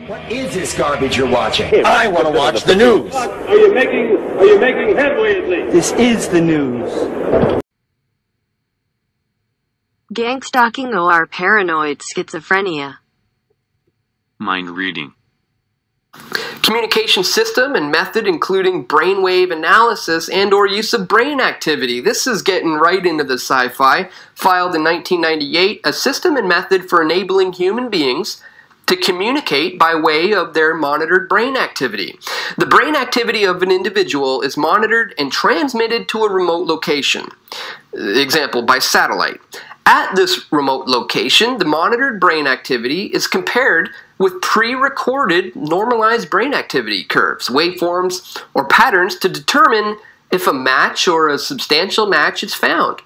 What is this garbage you're watching? I want to watch the news. Are you making headway at least? This is the news. Gang stalking or paranoid schizophrenia. Mind reading. Communication system and method including brainwave analysis and or use of brain activity. This is getting right into the sci-fi. Filed in 1998, a system and method for enabling human beings to communicate by way of their monitored brain activity. The brain activity of an individual is monitored and transmitted to a remote location. Example, by satellite. At this remote location, the monitored brain activity is compared with pre-recorded normalized brain activity curves, waveforms, or patterns to determine if a match or a substantial match is found.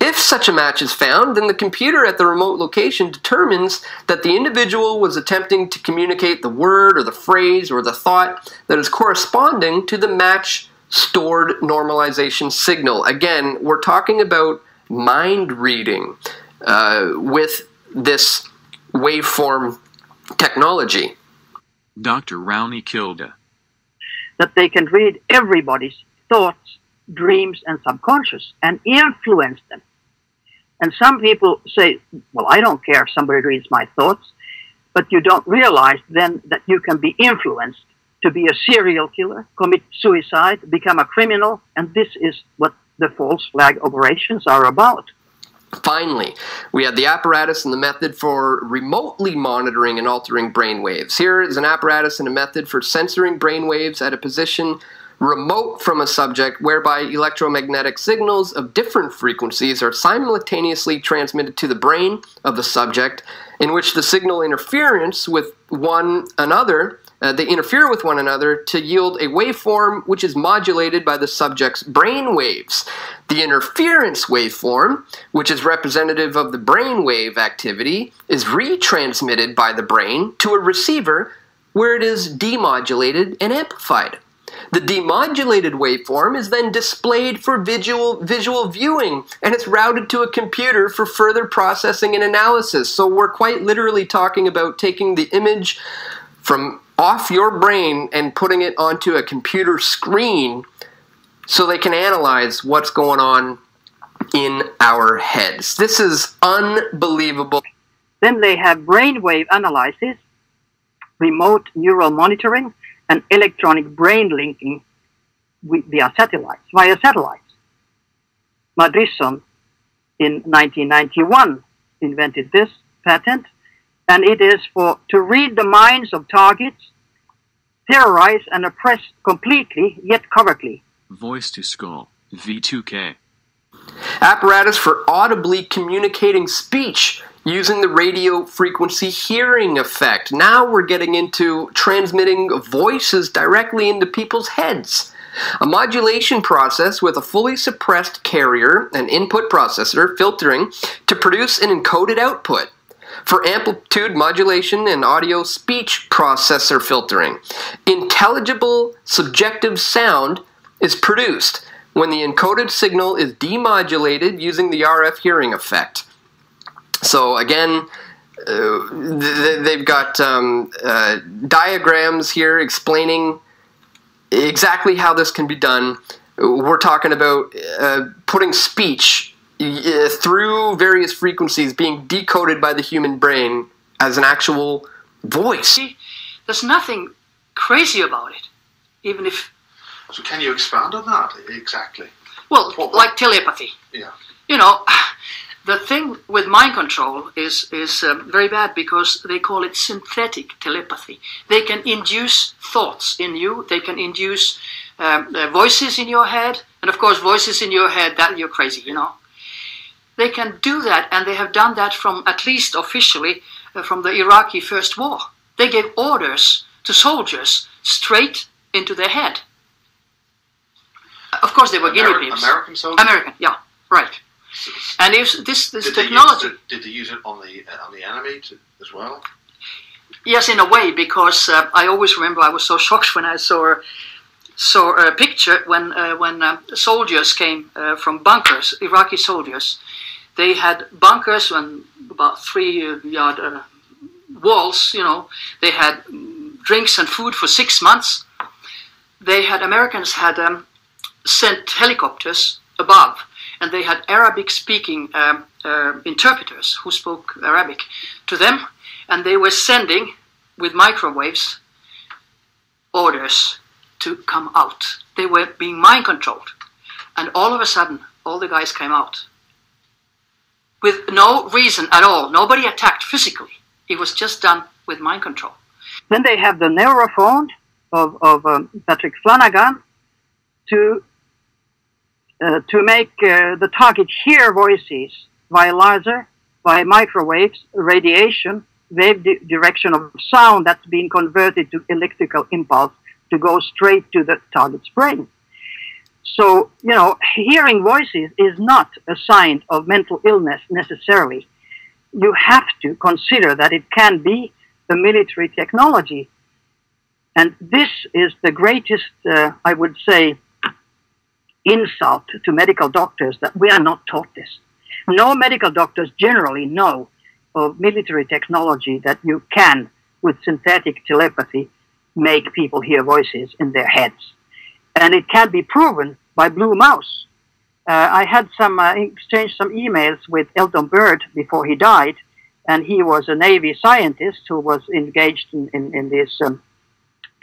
If such a match is found, then the computer at the remote location determines that the individual was attempting to communicate the word or the phrase or the thought that is corresponding to the match stored normalization signal. Again, we're talking about mind reading with this waveform technology. Dr. Rowney Kilda. That they can read everybody's thoughts, dreams, and subconscious and influence them. And some people say, well, I don't care if somebody reads my thoughts, but you don't realize then that you can be influenced to be a serial killer, commit suicide, become a criminal, and this is what the false flag operations are about. Finally, we have the apparatus and the method for remotely monitoring and altering brain waves. Here is an apparatus and a method for censoring brain waves at a position remote from a subject whereby electromagnetic signals of different frequencies are simultaneously transmitted to the brain of the subject, in which the signal interference with one another, they interfere with one another to yield a waveform which is modulated by the subject's brain waves. The interference waveform, which is representative of the brain wave activity, is retransmitted by the brain to a receiver where it is demodulated and amplified. The demodulated waveform is then displayed for visual viewing, and it's routed to a computer for further processing and analysis. So we're quite literally talking about taking the image from off your brain and putting it onto a computer screen so they can analyze what's going on in our heads. This is unbelievable. Then they have brainwave analysis, remote neural monitoring, and electronic brain linking via satellites. Madison in 1991 invented this patent, and it is to read the minds of targets, terrorize and oppress completely yet covertly. Voice to skull, V2K. Apparatus for audibly communicating speech using the radio frequency hearing effect. Now we're getting into transmitting voices directly into people's heads. A modulation process with a fully suppressed carrier and input processor filtering to produce an encoded output. For amplitude modulation and audio speech processor filtering. Intelligible subjective sound is produced when the encoded signal is demodulated using the RF hearing effect. So again, they've got diagrams here explaining exactly how this can be done. We're talking about putting speech through various frequencies being decoded by the human brain as an actual voice. See, there's nothing crazy about it, even if... So can you expand on that exactly? Well, like telepathy. Yeah. You know, the thing with mind control is very bad because they call it synthetic telepathy. They can induce thoughts in you. They can induce voices in your head. And of course, voices in your head, that you're crazy, you know. They can do that, and they have done that from, at least officially, from the Iraqi First War. They gave orders to soldiers straight into their head. Of course, they were guinea pigs. American soldiers? American, yeah, right. And if this technology... Did they use it on the enemy as well? Yes, in a way, because I always remember I was so shocked when I saw a picture when soldiers came from bunkers, Iraqi soldiers. They had bunkers about 3 yard walls, you know, they had drinks and food for 6 months. Americans had sent helicopters above, and they had Arabic-speaking interpreters who spoke Arabic to them, and they were sending, with microwaves, orders to come out. They were being mind-controlled. And all of a sudden, all the guys came out. With no reason at all. Nobody attacked physically. It was just done with mind control. Then they have the neurophone of Patrick Flanagan to make the target hear voices via laser, via microwaves, radiation, wave direction of sound that's being converted to electrical impulse to go straight to the target's brain. So, you know, hearing voices is not a sign of mental illness necessarily. You have to consider that it can be a military technology. And this is the greatest, I would say, insult to medical doctors, that we are not taught this. No medical doctors generally know of military technology that you can, with synthetic telepathy, make people hear voices in their heads. And it can be proven by Blue Mouse. I had exchanged some emails with Elton Byrd before he died, and he was a Navy scientist who was engaged in these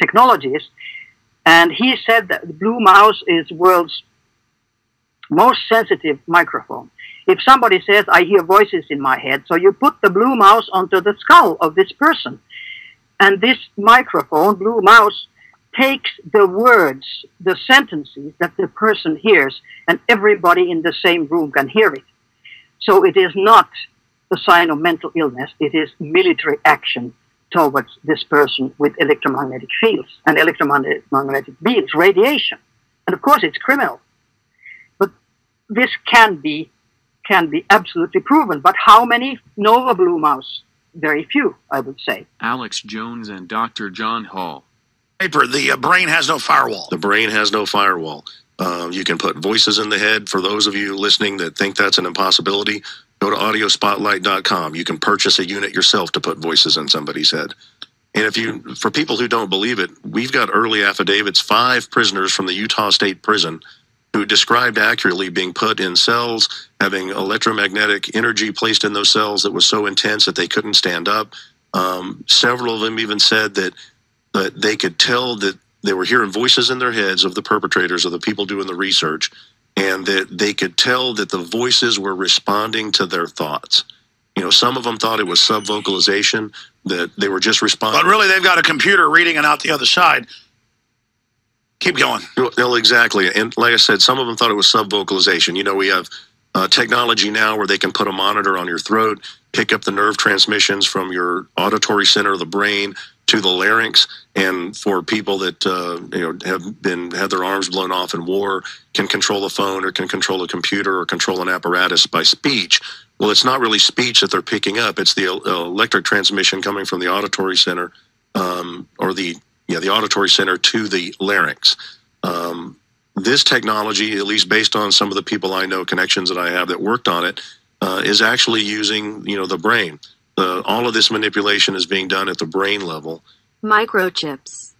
technologies. And he said that the Blue Mouse is the world's most sensitive microphone. If somebody says, I hear voices in my head, so you put the Blue Mouse onto the skull of this person. And this microphone, Blue Mouse, takes the words, the sentences that the person hears, and everybody in the same room can hear it. So it is not a sign of mental illness. It is military action towards this person with electromagnetic fields and electromagnetic beams, radiation. And of course, it's criminal. But this can be absolutely proven. But how many know a Blue Mouse? Very few, I would say. Alex Jones and Dr. John Hall. The brain has no firewall. The brain has no firewall. You can put voices in the head. For those of you listening that think that's an impossibility, go to audiospotlight.com. You can purchase a unit yourself to put voices in somebody's head. And for people who don't believe it, we've got early affidavits, 5 prisoners from the Utah State Prison who described accurately being put in cells, having electromagnetic energy placed in those cells that was so intense that they couldn't stand up. Several of them even said that they could tell that they were hearing voices in their heads of the perpetrators, of the people doing the research, and that they could tell that the voices were responding to their thoughts. You know, some of them thought it was subvocalization, that they were just responding. But really, they've got a computer reading it out the other side. Keep going. Well, exactly. And like I said, some of them thought it was subvocalization. You know, we have technology now where they can put a monitor on your throat, pick up the nerve transmissions from your auditory center of the brain to the larynx, and for people that have had their arms blown off in war, can control a phone or can control a computer or control an apparatus by speech. Well, it's not really speech that they're picking up; it's the electric transmission coming from the auditory center, the auditory center to the larynx. This technology, at least based on some of the people I know, connections that I have that worked on it, is actually using the brain. All of this manipulation is being done at the brain level. Microchips.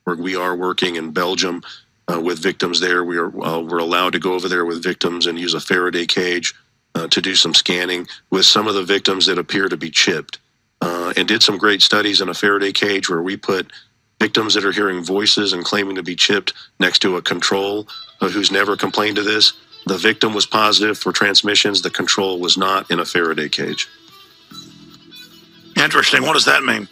We are working in Belgium with victims there. We're allowed to go over there with victims and use a Faraday cage to do some scanning with some of the victims that appear to be chipped. And did some great studies in a Faraday cage where we put victims that are hearing voices and claiming to be chipped next to a control who's never complained of this. The victim was positive for transmissions. The control was not in a Faraday cage. Interesting. What does that mean?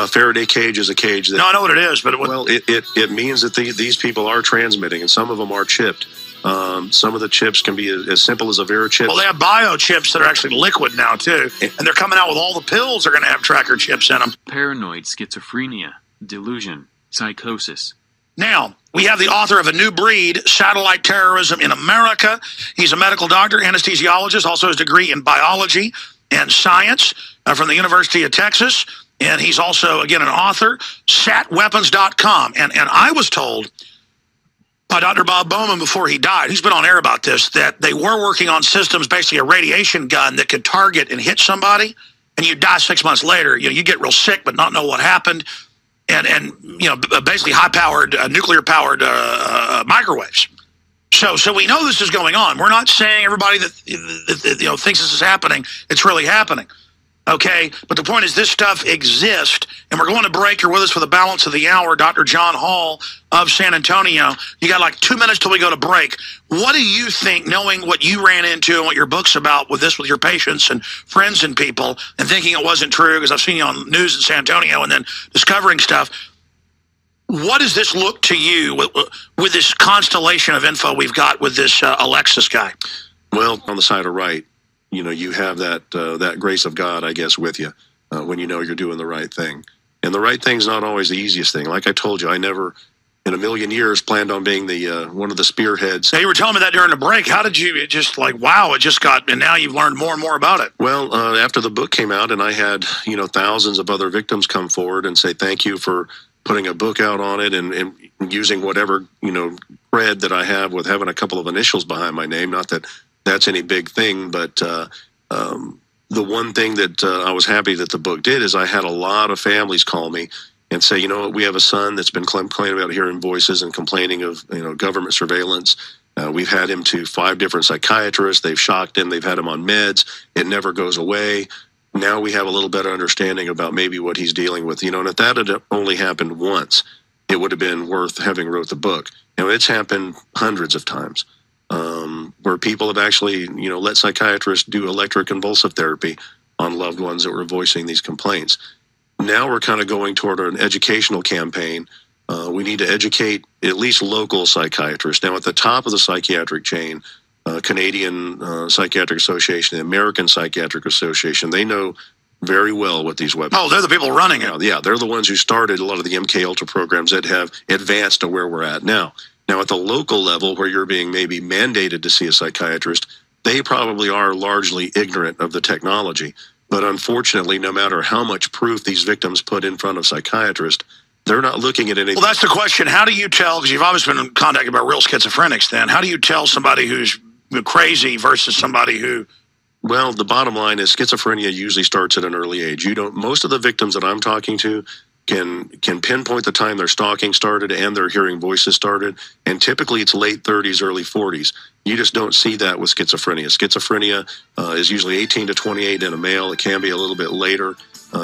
Faraday cage is a cage that... No, I know what it is, but... Well, it means that these people are transmitting, and some of them are chipped. Some of the chips can be as simple as a Verichip. Well, they have biochips that are actually liquid now, too. And they're coming out with all the pills that are going to have tracker chips in them. Paranoid schizophrenia, delusion, psychosis. Now, we have the author of A New Breed, Satellite Terrorism in America. He's a medical doctor, anesthesiologist, also has a degree in biology and science from the University of Texas. And he's also, again, an author, satweapons.com. And I was told by Dr. Bob Bowman before he died, he's been on air about this, that they were working on systems, basically a radiation gun that could target and hit somebody and you die 6 months later, you get real sick but not know what happened, and basically high-powered, nuclear-powered microwaves. So we know this is going on. We're not saying everybody that thinks this is happening, it's really happening. Okay, but the point is this stuff exists, and we're going to break. You're with us for the balance of the hour. Dr. John Hall of San Antonio. You got like 2 minutes till we go to break. What do you think, knowing what you ran into and what your book's about with your patients and friends and people, and thinking it wasn't true because I've seen you on news in San Antonio and then discovering stuff, what does this look to you with this constellation of info we've got with this Alexis guy? Well, on the side of right, you have that grace of God, I guess, with you when you know you're doing the right thing. And the right thing's not always the easiest thing. Like I told you, I never in a million years planned on being the one of the spearheads. Now, you were telling me that during the break. How did you, it just like, wow, it just got, and now you've learned more and more about it. Well, after the book came out and I had, thousands of other victims come forward and say, thank you for putting a book out on it and using whatever, cred that I have with having a couple of initials behind my name. Not that that's any big thing, but the one thing that I was happy that the book did is I had a lot of families call me and say, we have a son that's been complaining about hearing voices and complaining of, government surveillance. We've had him to 5 different psychiatrists. They've shocked him. They've had him on meds. It never goes away. Now we have a little better understanding about maybe what he's dealing with. And if that had only happened once, it would have been worth having wrote the book. It's happened hundreds of times. Where people have actually, let psychiatrists do electroconvulsive therapy on loved ones that were voicing these complaints. Now we're kind of going toward an educational campaign. We need to educate at least local psychiatrists. Now, at the top of the psychiatric chain, Canadian Psychiatric Association, the American Psychiatric Association, they know very well what these websites. Oh, they're the people running it. Yeah, they're the ones who started a lot of the MK Ultra programs that have advanced to where we're at now. Now, at the local level, where you're being maybe mandated to see a psychiatrist, they probably are largely ignorant of the technology. But unfortunately, no matter how much proof these victims put in front of psychiatrists, they're not looking at anything. Well, that's the question. How do you tell, because you've always been in contact about real schizophrenics then, how do you tell somebody who's crazy versus somebody who... Well, the bottom line is schizophrenia usually starts at an early age. Most of the victims that I'm talking to can pinpoint the time their stalking started and their hearing voices started, and typically it's late 30s, early 40s. You just don't see that with schizophrenia. Schizophrenia is usually 18 to 28 in a male. It can be a little bit later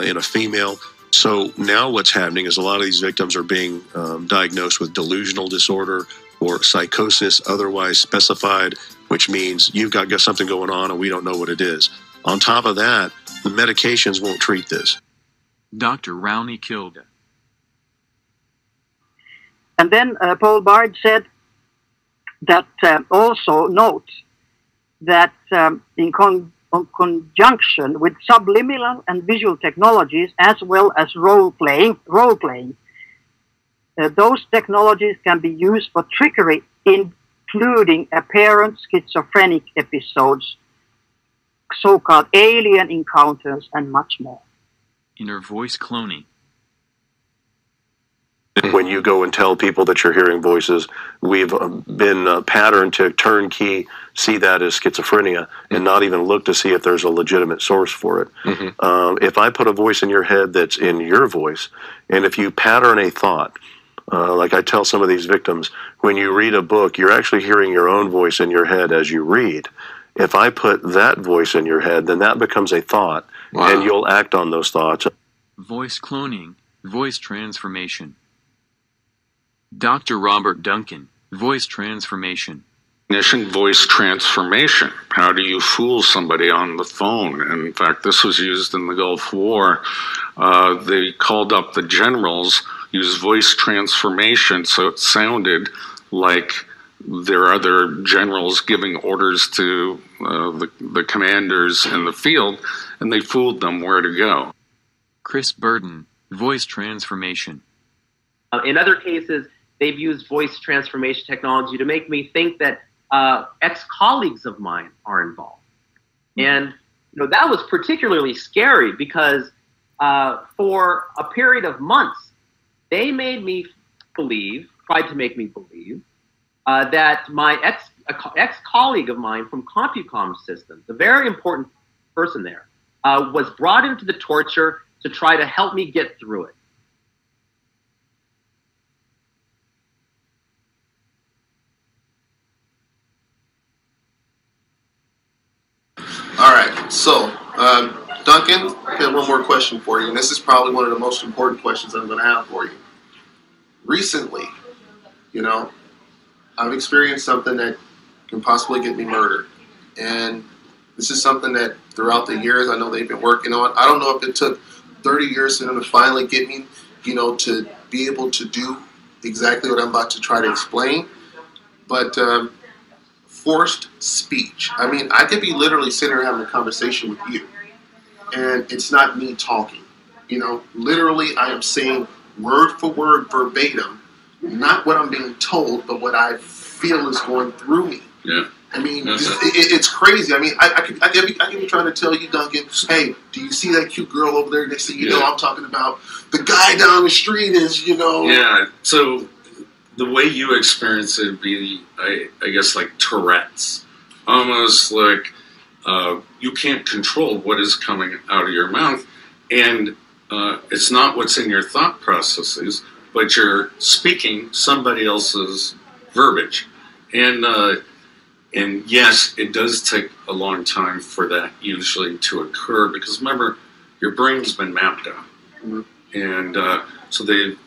in a female. So now what's happening is a lot of these victims are being diagnosed with delusional disorder or psychosis, otherwise specified, which means you've got something going on and we don't know what it is. On top of that, the medications won't treat this. Dr. Rowney killed. And then Paul Bard said that also note that in conjunction with subliminal and visual technologies, as well as role playing, those technologies can be used for trickery, including apparent schizophrenic episodes, so-called alien encounters, and much more. Inner voice cloning. When you go and tell people that you're hearing voices, we've been patterned to turnkey see that as schizophrenia and not even look to see if there's a legitimate source for it. If I put a voice in your head that's in your voice, and if you pattern a thought, like I tell some of these victims, when you read a book, you're actually hearing your own voice in your head as you read. If I put that voice in your head, then that becomes a thought, and you'll act on those thoughts. Voice cloning, voice transformation. Dr. Robert Duncan, voice transformation. Voice transformation. How do you fool somebody on the phone? And in fact, this was used in the Gulf War. They called up the generals, used voice transformation, so it sounded like there are other generals giving orders to the commanders in the field, and they fooled them where to go. Chris Burden, voice transformation. In other cases, they've used voice transformation technology to make me think that ex-colleagues of mine are involved. And that was particularly scary because for a period of months, they made me believe, tried to make me believe, that my ex-colleague of mine from CompuCom Systems, a very important person there, was brought into the torture to try to help me get through it. All right, so Duncan, I got one more question for you, and this is probably one of the most important questions I'm going to have for you. Recently, you know, I've experienced something that can possibly get me murdered, and this is something that throughout the years I know they've been working on. I don't know if it took 30 years for them to finally get me, you know, to be able to do exactly what I'm about to try to explain, but forced speech. I mean, I could be literally sitting here having a conversation with you, and it's not me talking. You know, literally I am saying word for word, verbatim, not what I'm being told, but what I feel is going through me. Yeah. I mean, it's crazy. I mean, I could be trying to tell you, Duncan, hey, do you see that cute girl over there? Next thing you know, I'm talking about the guy down the street is, you know. Yeah, so the way you experience it would be, I guess, like Tourette's. Almost like you can't control what is coming out of your mouth. And it's not what's in your thought processes, but you're speaking somebody else's verbiage. And yes, it does take a long time for that usually to occur, because remember, your brain's been mapped out. Mm-hmm. And so they've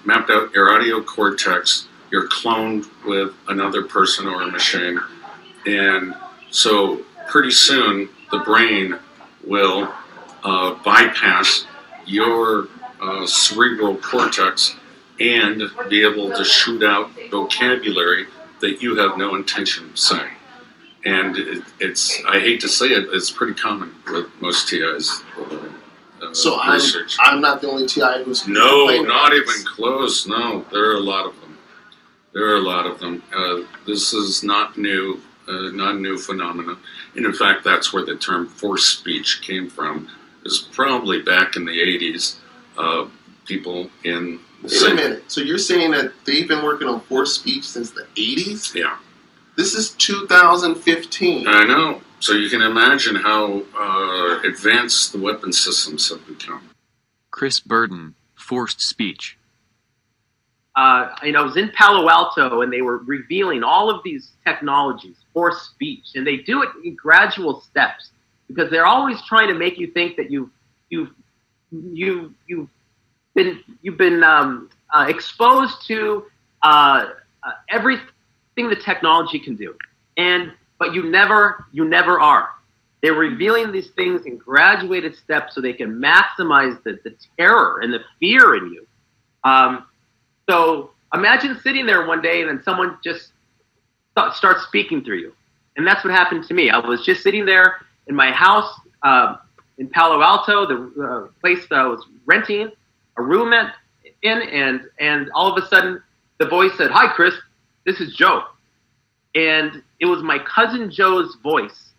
mapped out your audio cortex. You're cloned with another person or a machine. And so pretty soon the brain will bypass your cerebral cortex and be able to shoot out vocabulary that you have no intention of saying. And it's, I hate to say it, it's pretty common with most TIs. So research. I'm not the only TI who's... No, not even close. No, there are a lot of them. There are a lot of them. This is not new, not a new phenomenon. And in fact, that's where the term forced speech came from. It's probably back in the 80s. People in... Wait a minute. So you're saying that they've been working on forced speech since the 80s? Yeah. This is 2015. I know. So you can imagine how advanced the weapon systems have become. Chris Burden, forced speech. I was in Palo Alto, and they were revealing all of these technologies, forced speech, and they do it in gradual steps, because they're always trying to make you think that you've been exposed to everything the technology can do, but you never are. They're revealing these things in graduated steps so they can maximize the terror and the fear in you. So imagine sitting there one day and then someone just starts speaking through you, and that's what happened to me. I was just sitting there in my house in Palo Alto, the place that I was renting a room in, and all of a sudden the voice said, "Hi, Chris, this is Joe." And it was my cousin Joe's voice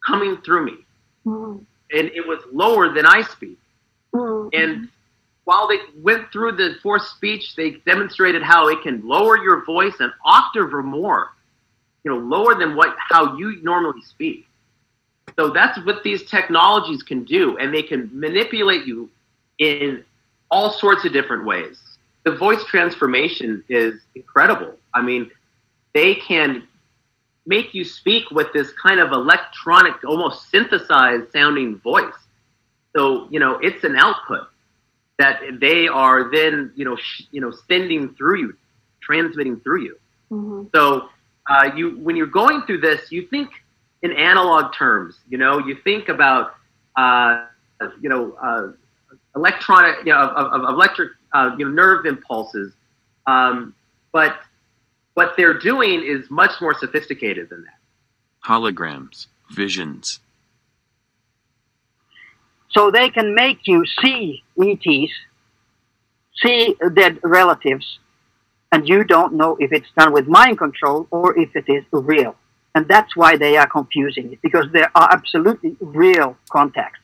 coming through me. Mm-hmm. And it was lower than I speak. Mm-hmm. And while they went through the forced speech, they demonstrated how it can lower your voice an octave or more, lower than how you normally speak. So that's what these technologies can do, and they can manipulate you in all sorts of different ways. The voice transformation is incredible. I mean, they can make you speak with this kind of electronic, almost synthesized sounding voice. So, it's an output that they are then, sending through you, transmitting through you. Mm-hmm. So when you're going through this, you think in analog terms, you think about, electronic, of electric, nerve impulses. But what they're doing is much more sophisticated than that. Holograms, visions. So they can make you see ETs, see dead relatives, and you don't know if it's done with mind control or if it is real. And that's why they are confusing it, because there are absolutely real contacts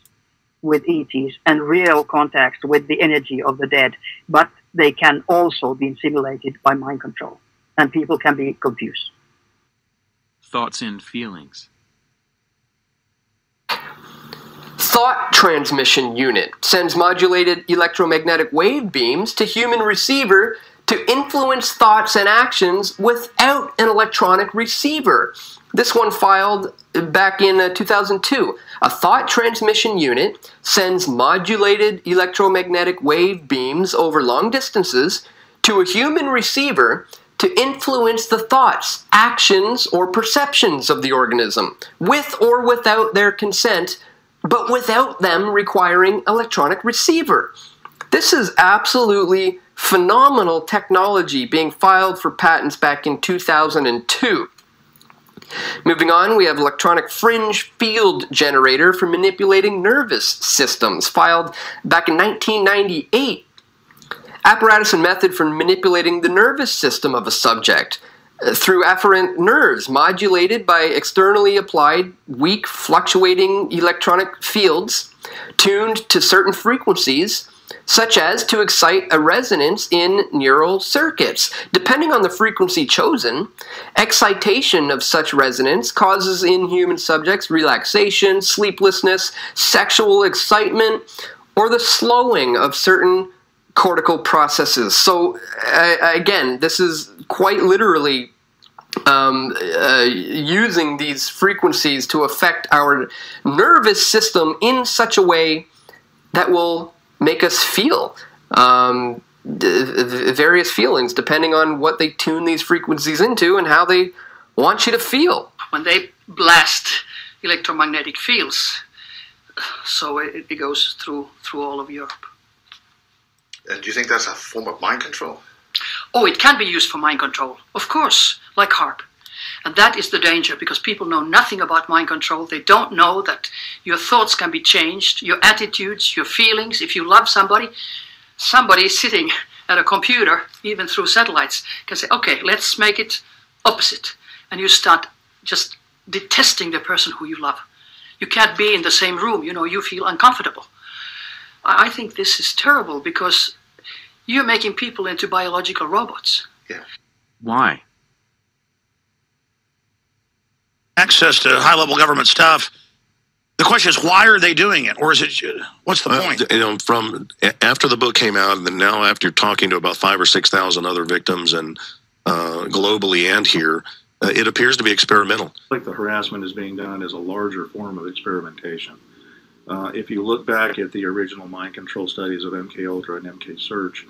with ETs and real contacts with the energy of the dead, but they can also be simulated by mind control, and people can be confused. Thoughts and feelings. thought transmission unit sends modulated electromagnetic wave beams to human receiver to influence thoughts and actions without an electronic receiver. This one filed back in 2002. A thought transmission unit sends modulated electromagnetic wave beams over long distances to a human receiver to influence the thoughts, actions, or perceptions of the organism, with or without their consent, but without them requiring electronic receiver. This is absolutely phenomenal technology being filed for patents back in 2002. Moving on, we have electronic fringe field generator for manipulating nervous systems, filed back in 1998. Apparatus and method for manipulating the nervous system of a subject through afferent nerves modulated by externally applied weak fluctuating electronic fields tuned to certain frequencies, such as to excite a resonance in neural circuits. Depending on the frequency chosen, excitation of such resonance causes in human subjects relaxation, sleeplessness, sexual excitement, or the slowing of certain cortical processes. So again, this is quite literally using these frequencies to affect our nervous system in such a way that will make us feel various feelings depending on what they tune these frequencies into and how they want you to feel. When they blast electromagnetic fields, so it goes through all of Europe. And do you think that's a form of mind control? Oh, it can be used for mind control, of course, like HARP. And that is the danger, because people know nothing about mind control. They don't know that your thoughts can be changed, your attitudes, your feelings. If you love somebody, somebody sitting at a computer, even through satellites, can say, okay, let's make it opposite. And you start just detesting the person who you love. You can't be in the same room, you know, you feel uncomfortable. I think this is terrible, because you're making people into biological robots. Yeah. Why? Access to high-level government stuff. The question is, why are they doing it? Or is it, what's the point? You know, from after the book came out, and then now after talking to about 5,000 or 6,000 other victims, and globally and here, it appears to be experimental. Like the harassment is being done as a larger form of experimentation. If you look back at the original mind control studies of MKUltra and MKSearch,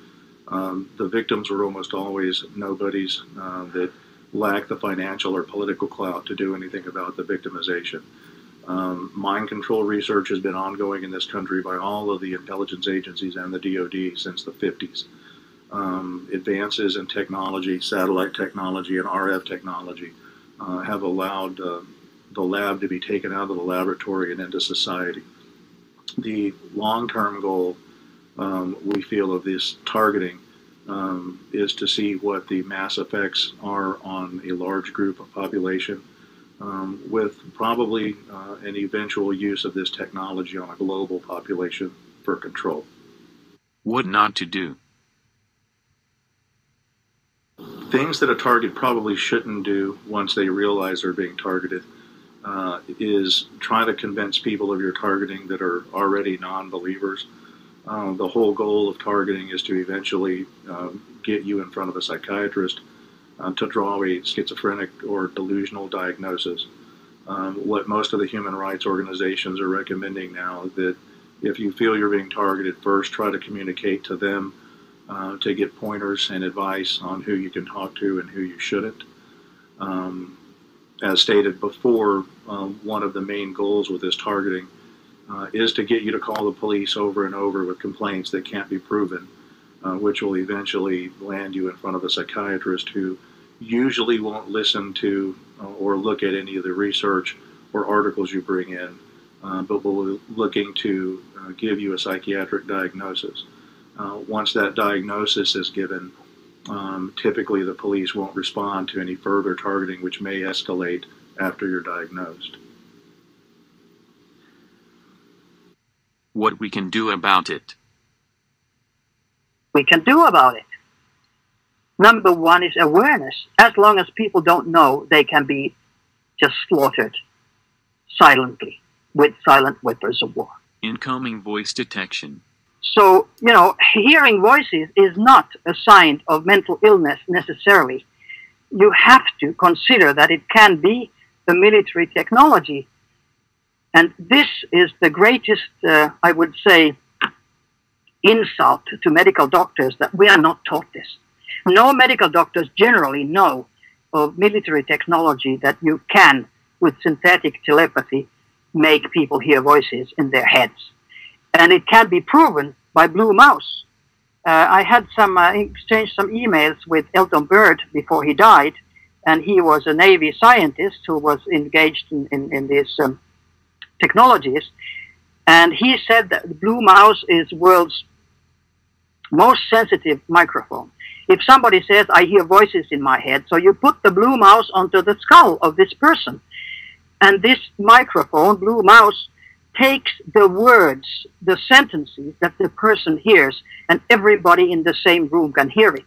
the victims were almost always nobodies that lacked the financial or political clout to do anything about the victimization. Mind control research has been ongoing in this country by all of the intelligence agencies and the DoD since the 50s. Advances in technology, satellite technology, and RF technology have allowed the lab to be taken out of the laboratory and into society. The long-term goal, we feel, of this targeting is to see what the mass effects are on a large group of population, with probably an eventual use of this technology on a global population for control. What not to do? Things that a target probably shouldn't do once they realize they're being targeted is try to convince people of your targeting that are already non-believers. The whole goal of targeting is to eventually get you in front of a psychiatrist to draw a schizophrenic or delusional diagnosis. What most of the human rights organizations are recommending now is that if you feel you're being targeted, first try to communicate to them to get pointers and advice on who you can talk to and who you shouldn't. As stated before, one of the main goals with this targeting is to get you to call the police over and over with complaints that can't be proven, which will eventually land you in front of a psychiatrist who usually won't listen to or look at any of the research or articles you bring in, but will be looking to give you a psychiatric diagnosis. Once that diagnosis is given, typically the police won't respond to any further targeting, which may escalate after you're diagnosed. What we can do about it? We can do about it. Number one is awareness. As long as people don't know, they can be just slaughtered silently with silent weapons of war. Incoming voice detection. So, you know, hearing voices is not a sign of mental illness necessarily. You have to consider that it can be a military technology. And this is the greatest, I would say, insult to medical doctors, that we are not taught this. No medical doctors generally know of military technology that you can, with synthetic telepathy, make people hear voices in their heads. And it can be proven by Blue Mouse. I had exchanged some emails with Elton Byrd before he died, and he was a Navy scientist who was engaged in these technologies. And he said that the Blue Mouse is the world's most sensitive microphone. If somebody says, I hear voices in my head, so you put the Blue Mouse onto the skull of this person. And this microphone, Blue Mouse, takes the words, the sentences that the person hears, and everybody in the same room can hear it.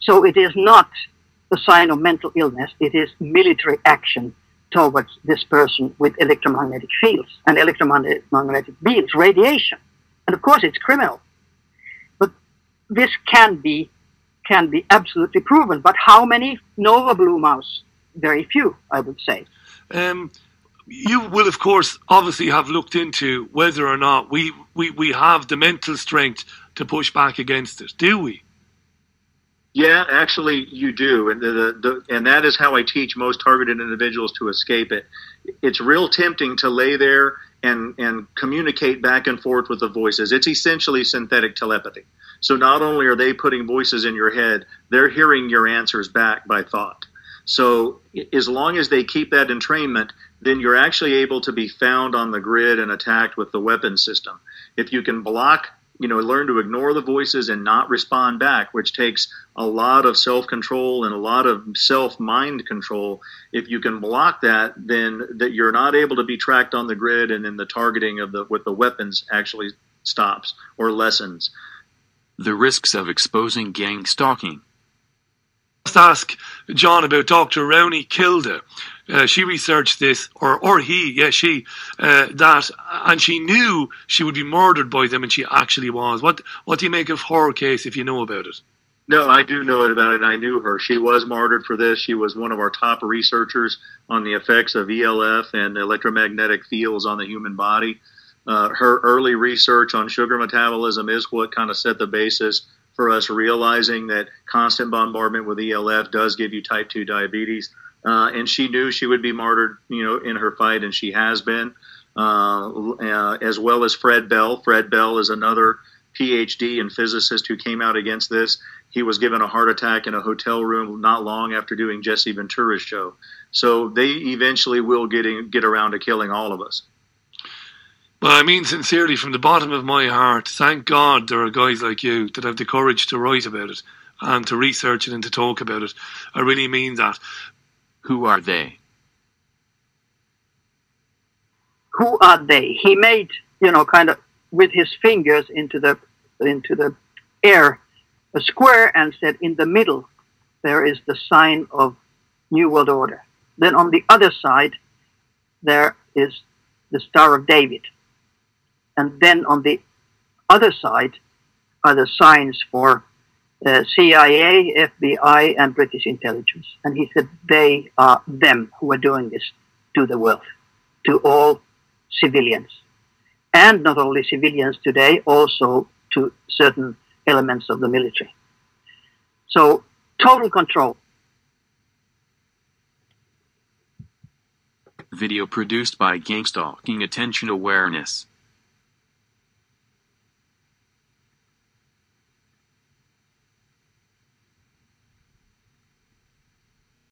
So it is not a sign of mental illness. It is military action towards this person with electromagnetic fields and electromagnetic beams, radiation. And of course it's criminal. But this can be absolutely proven. But how many know of Blue Mouse? Very few, I would say. You will, of course, obviously have looked into whether or not we have the mental strength to push back against it, do we? Yeah, actually, you do, and and that is how I teach most targeted individuals to escape it. It's real tempting to lay there and communicate back and forth with the voices. It's essentially synthetic telepathy. So not only are they putting voices in your head, they're hearing your answers back by thought. So as long as they keep that entrainment, then you're actually able to be found on the grid and attacked with the weapon system. If you can block, learn to ignore the voices and not respond back, which takes a lot of self-control and a lot of self-mind control. If you can block that, then that you're not able to be tracked on the grid, and then the targeting of with the weapons actually stops or lessens. The risks of exposing gang stalking. Let's ask John about Dr. Rowney Kilda. She researched this, or he, yeah, she, and she knew she would be murdered by them, and she actually was. What do you make of her case, if you know about it? No, I do know about it, and I knew her. She was martyred for this. She was one of our top researchers on the effects of ELF and electromagnetic fields on the human body. Her early research on sugar metabolism is what kind of set the basis for us realizing that constant bombardment with ELF does give you type 2 diabetes. And she knew she would be martyred, in her fight, and she has been, as well as Fred Bell. Fred Bell is another PhD and physicist who came out against this. He was given a heart attack in a hotel room not long after doing Jesse Ventura's show. So they eventually will get around to killing all of us. Well, I mean sincerely, from the bottom of my heart, thank God there are guys like you that have the courage to write about it and to research it and to talk about it. I really mean that. Who are they? Who are they? He made, kind of with his fingers into the air a square and said, in the middle there is the sign of New World Order. Then on the other side there is the Star of David. And then on the other side are the signs for CIA, FBI, and British intelligence. And he said they are them who are doing this to the world, to all civilians. And not only civilians today, also to certain elements of the military. So, total control. Video produced by Gang Stalking Attention Awareness.